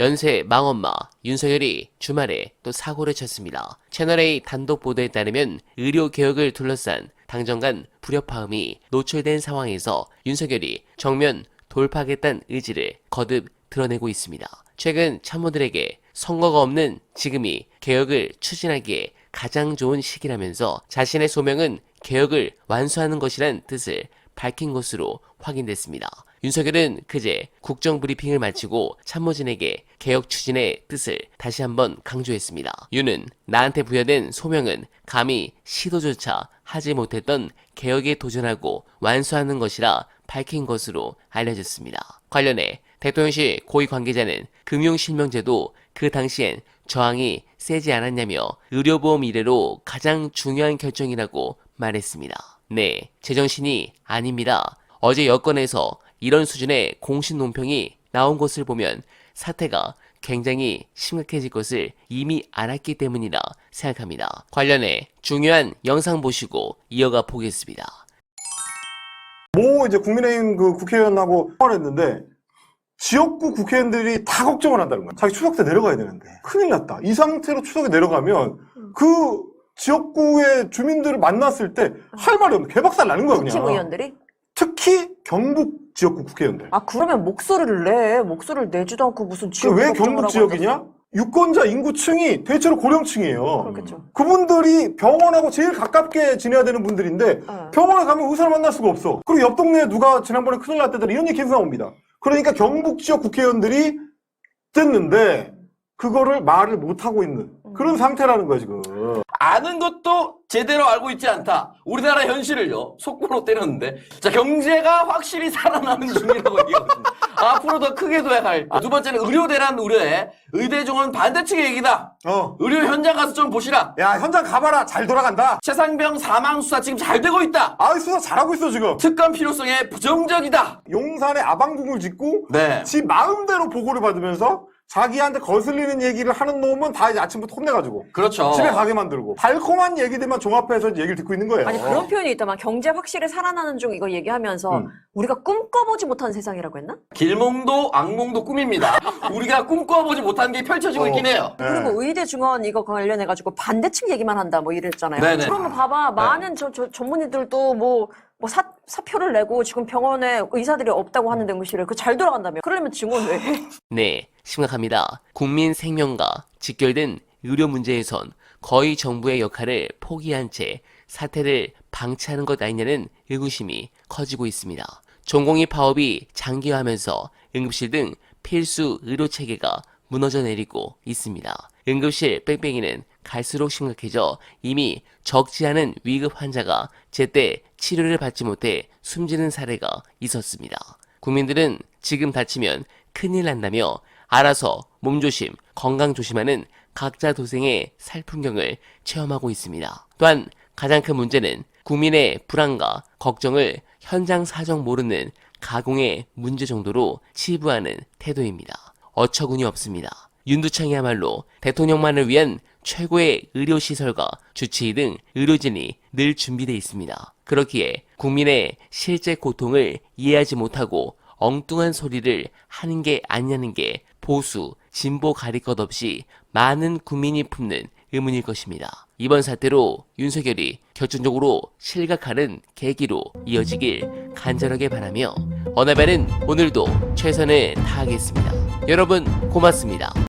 연쇄 망엄마 윤석열이 주말에 또 사고를 쳤습니다. 채널A 단독 보도에 따르면 의료개혁을 둘러싼 당정 간 불협화음이 노출된 상황에서 윤석열이 정면 돌파하겠다는 의지를 거듭 드러내고 있습니다. 최근 참모들에게 선거가 없는 지금이 개혁을 추진하기에 가장 좋은 시기라면서 자신의 소명은 개혁을 완수하는 것이란 뜻을 밝힌 것으로 확인됐습니다. 윤석열은 그제 국정 브리핑을 마치고 참모진에게 개혁 추진의 뜻을 다시 한번 강조했습니다. 윤은 나한테 부여된 소명은 감히 시도조차 하지 못했던 개혁에 도전하고 완수하는 것이라 밝힌 것으로 알려졌습니다. 관련해 대통령실 고위 관계자는 금융실명제도 그 당시엔 저항이 세지 않았냐며 의료보험 이래로 가장 중요한 결정이라고 말했습니다. 네, 제정신이 아닙니다. 어제 여권에서 이런 수준의 공신 논평이 나온 것을 보면 사태가 굉장히 심각해질 것을 이미 알았기 때문이라 생각합니다. 관련해 중요한 영상 보시고 이어가 보겠습니다. 이제 국민의힘 그 국회의원하고 통화를 했는데 지역구 국회의원들이 다 걱정을 한다는 거야. 자기 추석 때 내려가야 되는데 큰일 났다. 이 상태로 추석에 내려가면 그 지역구의 주민들을 만났을 때 할 말이 없는 개박살 나는 거야 그냥. 국힘의원들이? 특히 경북 지역구 국회의원들. 아 그러면 목소리를 내. 목소리를 내지도 않고 무슨 지역 왜 경북 지역이냐? 유권자 인구층이 대체로 고령층이에요. 그렇겠죠. 그분들이 병원하고 제일 가깝게 지내야 되는 분들인데 병원에 가면 의사를 만날 수가 없어. 그리고 옆 동네에 누가 지난번에 큰일 났다더라 이런 얘기 계속 나옵니다. 그러니까 경북 지역 국회의원들이 됐는데 그거를 말을 못하고 있는 그런 상태라는 거야 지금. 아는 것도 제대로 알고 있지 않다. 우리나라 현실을요 속보로 때렸는데 자 경제가 확실히 살아나는 중이라고 얘기하거든요. 앞으로 더 크게 둬야 할. 두 번째는 의료 대란 우려에 의대 정원 반대 측의 얘기다. 의료 현장 가서 좀 보시라. 야 현장 가봐라. 잘 돌아간다. 최상병 사망 수사 지금 잘 되고 있다. 수사 잘하고 있어 지금. 특감 필요성에 부정적이다. 용산에 아방궁을 짓고 네. 지 마음대로 보고를 받으면서 자기한테 거슬리는 얘기를 하는 놈은 다 이제 아침부터 혼내가지고 그렇죠. 집에 가게 만들고 달콤한 얘기들만 종합해서 얘기를 듣고 있는 거예요. 아니 그런 표현이 있다만 경제 확실히 살아나는 중 이거 얘기하면서 우리가 꿈꿔보지 못한 세상이라고 했나? 길몽도 악몽도 꿈입니다. 우리가 꿈꿔보지 못한 게 펼쳐지고 있긴 해요. 그리고 의대 증원 이거 관련해가지고 반대측 얘기만 한다 뭐 이랬잖아요. 네네. 그러면 봐봐 많은 전문의들도 사표를 내고 지금 병원에 의사들이 없다고 하는 응급실에 그 잘 돌아간다며. 그러려면 증원 왜 해? 네, 심각합니다. 국민 생명과 직결된 의료 문제에선 거의 정부의 역할을 포기한 채 사태를 방치하는 것 아니냐는 의구심이 커지고 있습니다. 전공의 파업이 장기화하면서 응급실 등 필수 의료 체계가 무너져 내리고 있습니다. 응급실 뺑뺑이는 갈수록 심각해져 이미 적지 않은 위급 환자가 제때 치료를 받지 못해 숨지는 사례가 있었습니다. 국민들은 지금 다치면 큰일 난다며 알아서 몸조심, 건강 조심하는 각자 도생의 살풍경을 체험하고 있습니다. 또한 가장 큰 문제는 국민의 불안과 걱정을 현장 사정 모르는 가공의 문제 정도로 치부하는 태도입니다. 어처구니 없습니다. 윤두창이야말로 대통령만을 위한 최고의 의료시설과 주치의 등 의료진이 늘 준비되어 있습니다. 그렇기에 국민의 실제 고통을 이해하지 못하고 엉뚱한 소리를 하는 게 아니냐는 게 보수, 진보 가릴 것 없이 많은 국민이 품는 의문일 것입니다. 이번 사태로 윤석열이 결정적으로 실각하는 계기로 이어지길 간절하게 바라며 어나벨은 오늘도 최선을 다하겠습니다. 여러분 고맙습니다.